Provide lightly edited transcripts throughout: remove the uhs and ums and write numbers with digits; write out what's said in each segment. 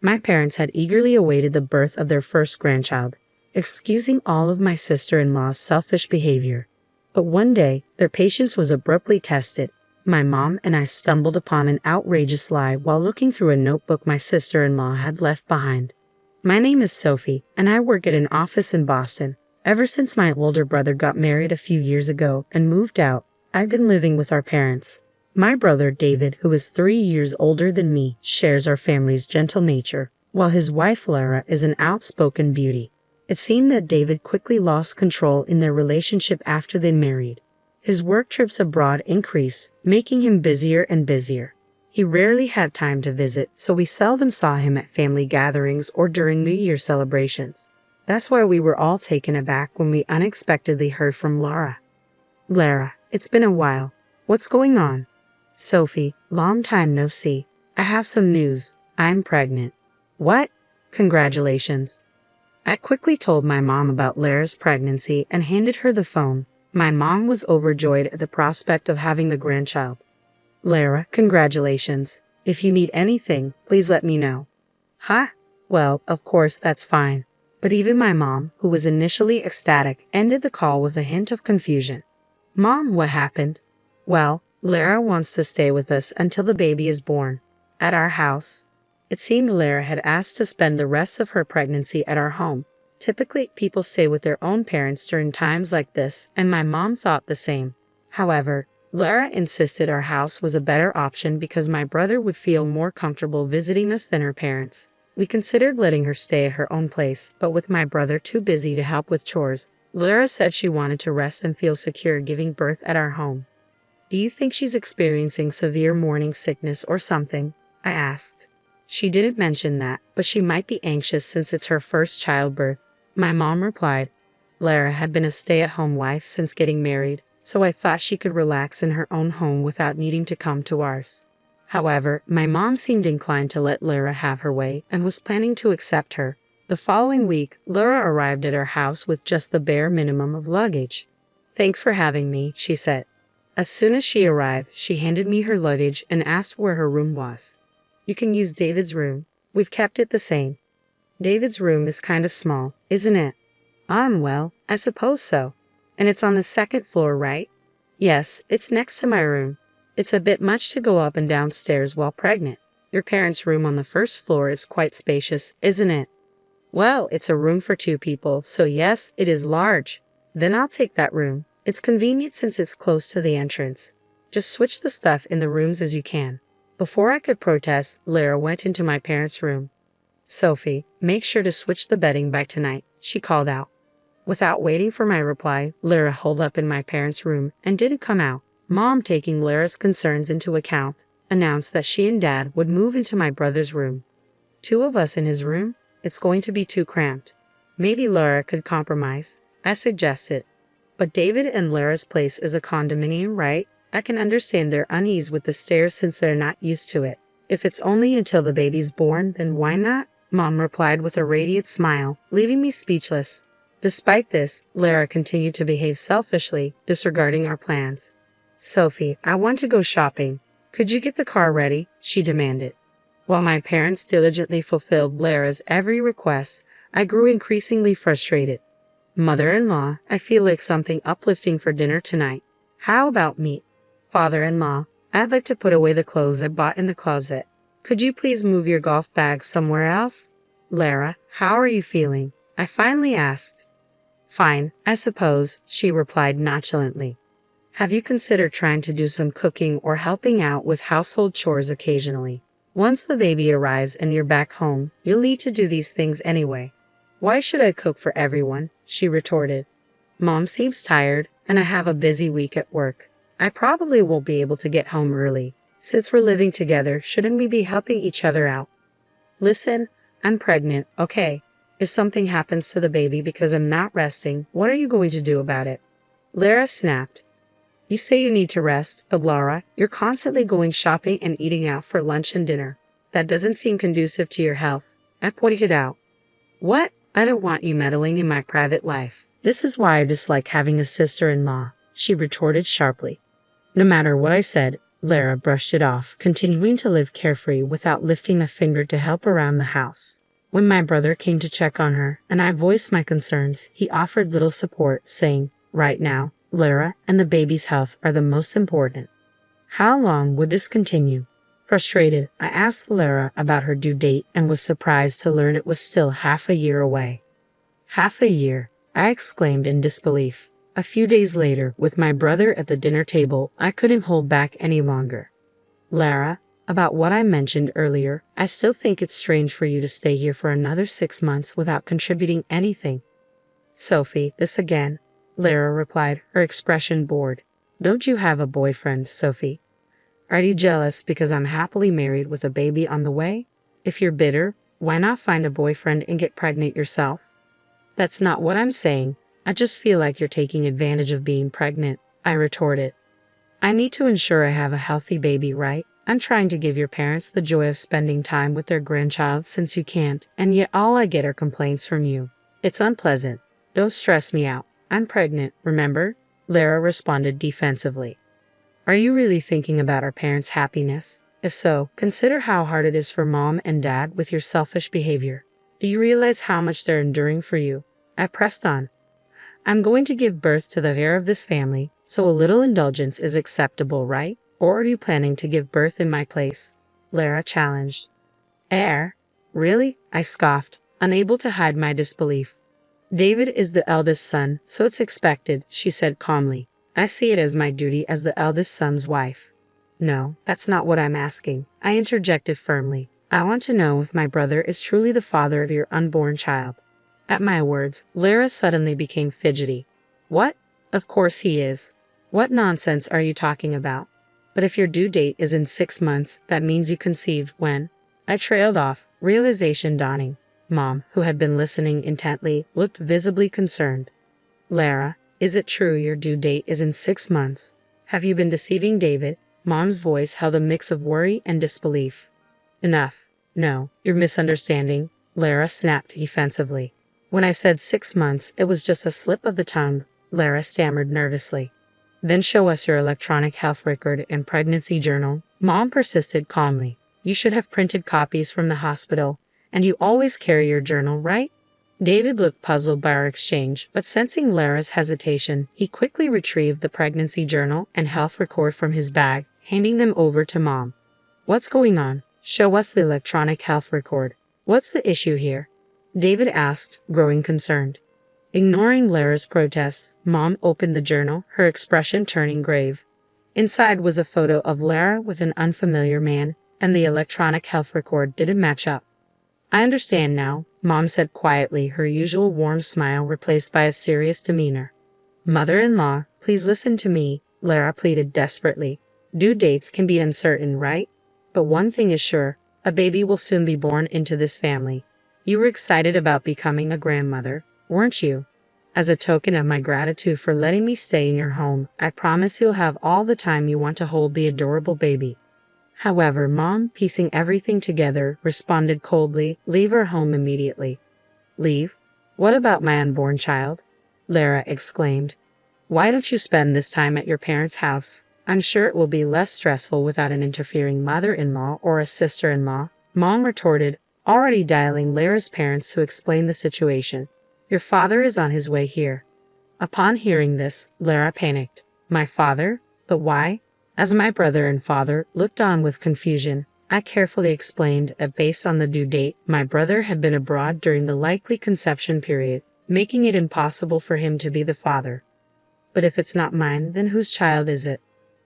My parents had eagerly awaited the birth of their first grandchild, excusing all of my sister-in-law's selfish behavior. But one day, their patience was abruptly tested. My mom and I stumbled upon an outrageous lie while looking through a notebook my sister-in-law had left behind. My name is Sophie, and I work at an office in Boston. Ever since my older brother got married a few years ago and moved out, I've been living with our parents. My brother David, who is 3 years older than me, shares our family's gentle nature, while his wife Lara is an outspoken beauty. It seemed that David quickly lost control in their relationship after they married. His work trips abroad increased, making him busier and busier. He rarely had time to visit, so we seldom saw him at family gatherings or during New Year celebrations. That's why we were all taken aback when we unexpectedly heard from Lara. "Lara, it's been a while. What's going on?" "Sophie, long time no see. I have some news. I'm pregnant." "What? Congratulations." I quickly told my mom about Lara's pregnancy and handed her the phone. My mom was overjoyed at the prospect of having the grandchild. "Lara, congratulations. If you need anything, please let me know." "Huh? Well, of course, that's fine." But even my mom, who was initially ecstatic, ended the call with a hint of confusion. "Mom, what happened?" "Well, Lara wants to stay with us until the baby is born. At our house." It seemed Lara had asked to spend the rest of her pregnancy at our home. Typically, people stay with their own parents during times like this, and my mom thought the same. However, Lara insisted our house was a better option because my brother would feel more comfortable visiting us than her parents. We considered letting her stay at her own place, but with my brother too busy to help with chores, Lara said she wanted to rest and feel secure giving birth at our home. "Do you think she's experiencing severe morning sickness or something?" I asked. "She didn't mention that, but she might be anxious since it's her first childbirth." My mom replied, "Lara had been a stay-at-home wife since getting married, so I thought she could relax in her own home without needing to come to ours." However, my mom seemed inclined to let Lara have her way and was planning to accept her. The following week, Lara arrived at our house with just the bare minimum of luggage. "Thanks for having me," she said. As soon as she arrived, she handed me her luggage and asked where her room was. "You can use David's room. We've kept it the same." "David's room is kind of small, isn't it?" Well, I suppose so. And it's on the second floor, right?" "Yes, it's next to my room. It's a bit much to go up and down stairs while pregnant. Your parents' room on the first floor is quite spacious, isn't it?" "Well, it's a room for 2 people, so yes, it is large." "Then I'll take that room. It's convenient since it's close to the entrance. Just switch the stuff in the rooms as you can." Before I could protest, Lara went into my parents' room. "Sophie, make sure to switch the bedding by tonight," she called out. Without waiting for my reply, Lara holed up in my parents' room and didn't come out. Mom, taking Lara's concerns into account, announced that she and Dad would move into my brother's room. 2 of us in his room? It's going to be too cramped. Maybe Lara could compromise, I suggested. But David and Lara's place is a condominium, right? I can understand their unease with the stairs since they're not used to it. If it's only until the baby's born, then why not? Mom replied with a radiant smile, leaving me speechless. Despite this, Lara continued to behave selfishly, disregarding our plans. "Sophie, I want to go shopping. Could you get the car ready?" she demanded. While my parents diligently fulfilled Lara's every request, I grew increasingly frustrated. "Mother-in-law, I feel like something uplifting for dinner tonight. How about meat?" "Father-in-law, I'd like to put away the clothes I bought in the closet. Could you please move your golf bag somewhere else?" "Lara, how are you feeling?" I finally asked. "Fine, I suppose," she replied nonchalantly. "Have you considered trying to do some cooking or helping out with household chores occasionally? Once the baby arrives and you're back home, you'll need to do these things anyway." "Why should I cook for everyone?" she retorted. "Mom seems tired, and I have a busy week at work. I probably won't be able to get home early. Since we're living together, shouldn't we be helping each other out?" "Listen, I'm pregnant, okay? If something happens to the baby because I'm not resting, what are you going to do about it?" Lara snapped. "You say you need to rest, but Lara, you're constantly going shopping and eating out for lunch and dinner. That doesn't seem conducive to your health," I pointed out. "What? I don't want you meddling in my private life." "This is why I dislike having a sister-in-law," she retorted sharply. No matter what I said, Lara brushed it off, continuing to live carefree without lifting a finger to help around the house. When my brother came to check on her, and I voiced my concerns, he offered little support, saying, "Right now, Lara and the baby's health are the most important." How long would this continue? Frustrated, I asked Lara about her due date and was surprised to learn it was still half a year away. Half a year, I exclaimed in disbelief. A few days later, with my brother at the dinner table, I couldn't hold back any longer. "Lara, about what I mentioned earlier, I still think it's strange for you to stay here for another 6 months without contributing anything." "Sophie, this again," Lara replied, her expression bored. "Don't you have a boyfriend, Sophie? Are you jealous because I'm happily married with a baby on the way? If you're bitter, why not find a boyfriend and get pregnant yourself?" "That's not what I'm saying. I just feel like you're taking advantage of being pregnant," I retorted. "I need to ensure I have a healthy baby, right? I'm trying to give your parents the joy of spending time with their grandchild since you can't, and yet all I get are complaints from you. It's unpleasant. Don't stress me out. I'm pregnant, remember?" Lara responded defensively. "Are you really thinking about our parents' happiness? If so, consider how hard it is for Mom and Dad with your selfish behavior. Do you realize how much they're enduring for you?" I pressed on. "I'm going to give birth to the heir of this family, so a little indulgence is acceptable, right? Or are you planning to give birth in my place?" Lara challenged. "Heir? Really?" I scoffed, unable to hide my disbelief. "David is the eldest son, so it's expected," she said calmly. "I see it as my duty as the eldest son's wife." "No, that's not what I'm asking," I interjected firmly. "I want to know if my brother is truly the father of your unborn child." At my words, Lara suddenly became fidgety. "What? Of course he is. What nonsense are you talking about? But if your due date is in 6 months, that means you conceived when?" I trailed off, realization dawning. Mom, who had been listening intently, looked visibly concerned. "Lara, is it true your due date is in 6 months? Have you been deceiving David?" Mom's voice held a mix of worry and disbelief. "Enough. No, you're misunderstanding," Lara snapped defensively. "When I said 6 months, it was just a slip of the tongue," Lara stammered nervously. "Then show us your electronic health record and pregnancy journal," Mom persisted calmly. "You should have printed copies from the hospital, and you always carry your journal, right?" David looked puzzled by our exchange, but sensing Lara's hesitation, he quickly retrieved the pregnancy journal and health record from his bag, handing them over to Mom. "What's going on? Show us the electronic health record. What's the issue here?" David asked, growing concerned. Ignoring Lara's protests, Mom opened the journal, her expression turning grave. Inside was a photo of Lara with an unfamiliar man, and the electronic health record didn't match up. "I understand now," Mom said quietly, her usual warm smile replaced by a serious demeanor. "Mother-in-law, please listen to me," Lara pleaded desperately. "Due dates can be uncertain, right? But one thing is sure, a baby will soon be born into this family. You were excited about becoming a grandmother, weren't you? As a token of my gratitude for letting me stay in your home, I promise you'll have all the time you want to hold the adorable baby." However, Mom, piecing everything together, responded coldly, "Leave our home immediately." "Leave? What about my unborn child?" Lara exclaimed. "Why don't you spend this time at your parents' house? I'm sure it will be less stressful without an interfering mother-in-law or a sister-in-law," Mom retorted, already dialing Lara's parents to explain the situation. "Your father is on his way here." Upon hearing this, Lara panicked. "My father? But why?" As my brother and father looked on with confusion, I carefully explained that based on the due date, my brother had been abroad during the likely conception period, making it impossible for him to be the father. "But if it's not mine, then whose child is it?"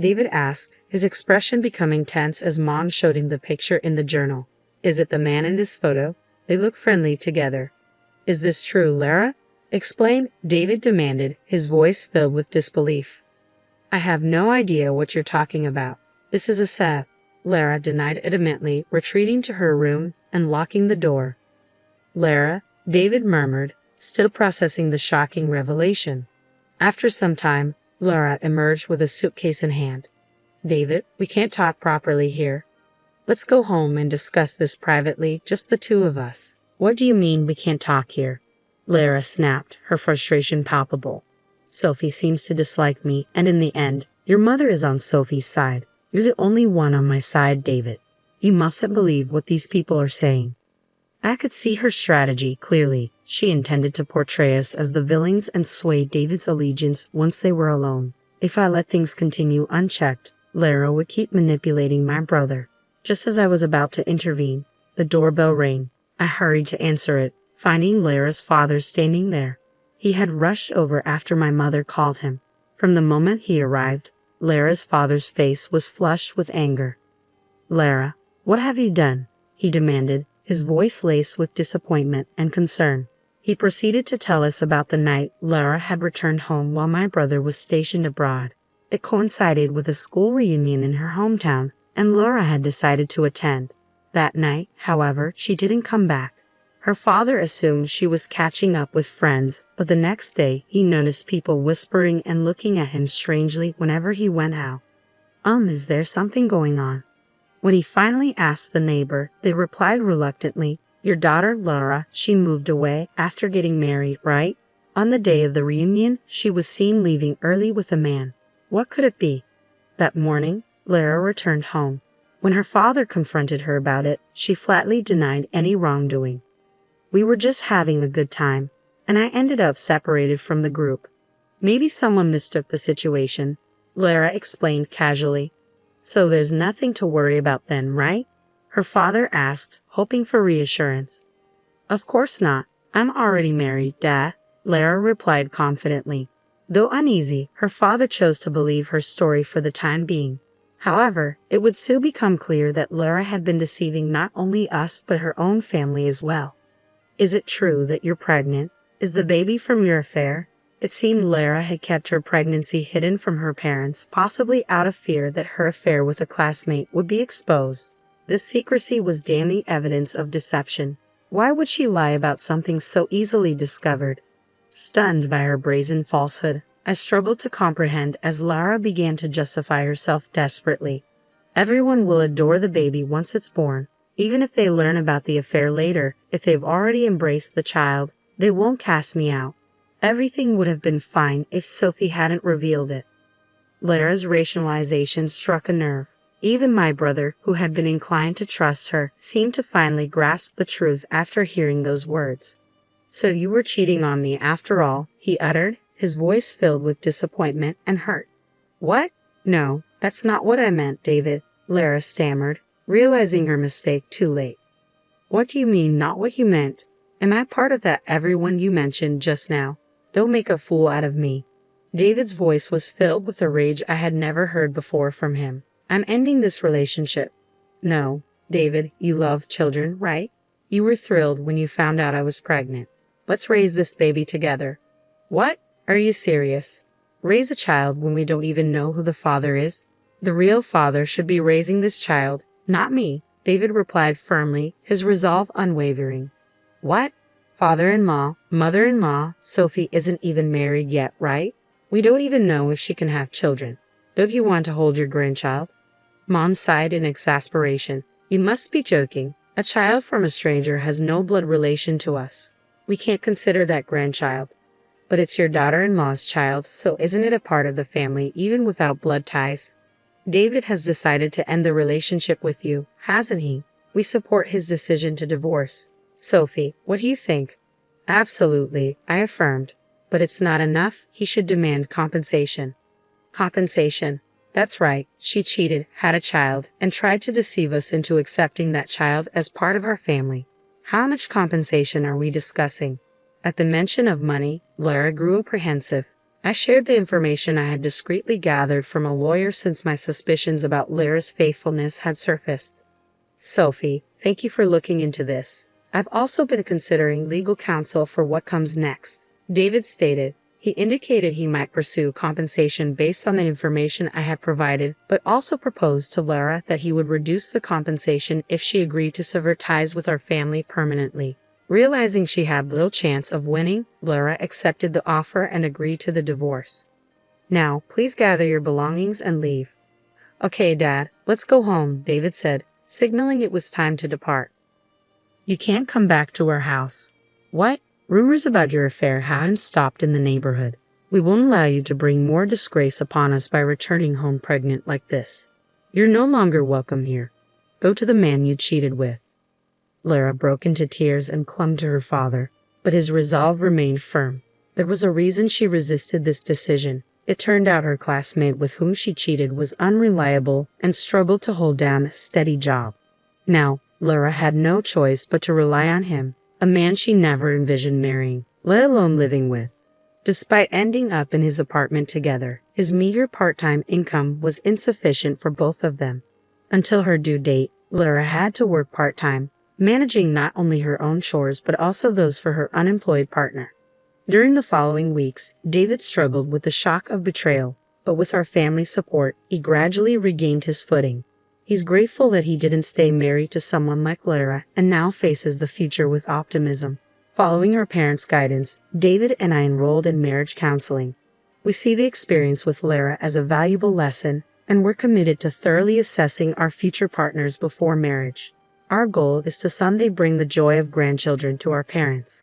David asked, his expression becoming tense as Mom showed him the picture in the journal. "Is it the man in this photo? They look friendly together." "Is this true, Lara? Explain," David demanded, his voice filled with disbelief. "I have no idea what you're talking about. This is a set," Lara denied adamantly, retreating to her room and locking the door. "Lara," David murmured, still processing the shocking revelation. After some time, Lara emerged with a suitcase in hand. "David, we can't talk properly here. Let's go home and discuss this privately, just the two of us." "What do you mean we can't talk here?" Lara snapped, her frustration palpable. "Sophie seems to dislike me, and in the end, your mother is on Sophie's side. You're the only one on my side, David. You mustn't believe what these people are saying." I could see her strategy clearly. She intended to portray us as the villains and sway David's allegiance once they were alone. If I let things continue unchecked, Lara would keep manipulating my brother. Just as I was about to intervene, the doorbell rang. I hurried to answer it, finding Lara's father standing there. He had rushed over after my mother called him. From the moment he arrived, Lara's father's face was flushed with anger. "Lara, what have you done?" he demanded, his voice laced with disappointment and concern. He proceeded to tell us about the night Lara had returned home while my brother was stationed abroad. It coincided with a school reunion in her hometown, and Lara had decided to attend. That night, however, she didn't come back. Her father assumed she was catching up with friends, but the next day he noticed people whispering and looking at him strangely whenever he went out. Is there something going on?" When he finally asked the neighbor, they replied reluctantly, "Your daughter, Lara, she moved away after getting married, right? On the day of the reunion, she was seen leaving early with a man. What could it be?" That morning, Lara returned home. When her father confronted her about it, she flatly denied any wrongdoing. "We were just having a good time, and I ended up separated from the group. Maybe someone mistook the situation," Lara explained casually. "So there's nothing to worry about then, right?" her father asked, hoping for reassurance. "Of course not. I'm already married, Dad," Lara replied confidently. Though uneasy, her father chose to believe her story for the time being. However, it would soon become clear that Lara had been deceiving not only us but her own family as well. "Is it true that you're pregnant? Is the baby from your affair?" It seemed Lara had kept her pregnancy hidden from her parents, possibly out of fear that her affair with a classmate would be exposed. This secrecy was damning evidence of deception. Why would she lie about something so easily discovered? Stunned by her brazen falsehood, I struggled to comprehend as Lara began to justify herself desperately. "Everyone will adore the baby once it's born. Even if they learn about the affair later, if they've already embraced the child, they won't cast me out. Everything would have been fine if Sophie hadn't revealed it." Lara's rationalization struck a nerve. Even my brother, who had been inclined to trust her, seemed to finally grasp the truth after hearing those words. "So you were cheating on me after all," he uttered, his voice filled with disappointment and hurt. "What? No, that's not what I meant, David," Lara stammered, realizing her mistake too late. "What do you mean, not what you meant? Am I part of that everyone you mentioned just now? Don't make a fool out of me." David's voice was filled with a rage I had never heard before from him. "I'm ending this relationship." "No, David, you love children, right? You were thrilled when you found out I was pregnant. Let's raise this baby together." "What? Are you serious? Raise a child when we don't even know who the father is? The real father should be raising this child, not me," David replied firmly, his resolve unwavering. "What? Father-in-law, mother-in-law, Sophie isn't even married yet, right? We don't even know if she can have children. Don't you want to hold your grandchild?" Mom sighed in exasperation. "You must be joking. A child from a stranger has no blood relation to us. We can't consider that grandchild." "But it's your daughter-in-law's child, so isn't it a part of the family even without blood ties?" "David has decided to end the relationship with you, hasn't he? We support his decision to divorce. Sophie, what do you think?" "Absolutely," I affirmed. "But it's not enough. He should demand compensation." "Compensation. That's right. She cheated, had a child, and tried to deceive us into accepting that child as part of our family. How much compensation are we discussing?" At the mention of money, Lara grew apprehensive. I shared the information I had discreetly gathered from a lawyer since my suspicions about Lara's faithfulness had surfaced. "Sophie, thank you for looking into this. I've also been considering legal counsel for what comes next," David stated. He indicated he might pursue compensation based on the information I had provided, but also proposed to Lara that he would reduce the compensation if she agreed to sever ties with our family permanently. Realizing she had little chance of winning, Lara accepted the offer and agreed to the divorce. "Now, please gather your belongings and leave." "Okay, Dad, let's go home," David said, signaling it was time to depart. "You can't come back to our house." "What? Rumors about your affair haven't stopped in the neighborhood. We won't allow you to bring more disgrace upon us by returning home pregnant like this." You're no longer welcome here. Go to the man you cheated with." Lara broke into tears and clung to her father, but his resolve remained firm. There was a reason she resisted this decision. It turned out her classmate with whom she cheated was unreliable and struggled to hold down a steady job. Now, Lara had no choice but to rely on him, a man she never envisioned marrying, let alone living with. Despite ending up in his apartment together, his meager part-time income was insufficient for both of them. Until her due date, Lara had to work part-time, managing not only her own chores but also those for her unemployed partner. During the following weeks, David struggled with the shock of betrayal, but with our family's support, he gradually regained his footing. He's grateful that he didn't stay married to someone like Lara and now faces the future with optimism. Following our parents' guidance, David and I enrolled in marriage counseling. We see the experience with Lara as a valuable lesson, and we're committed to thoroughly assessing our future partners before marriage. Our goal is to someday bring the joy of grandchildren to our parents.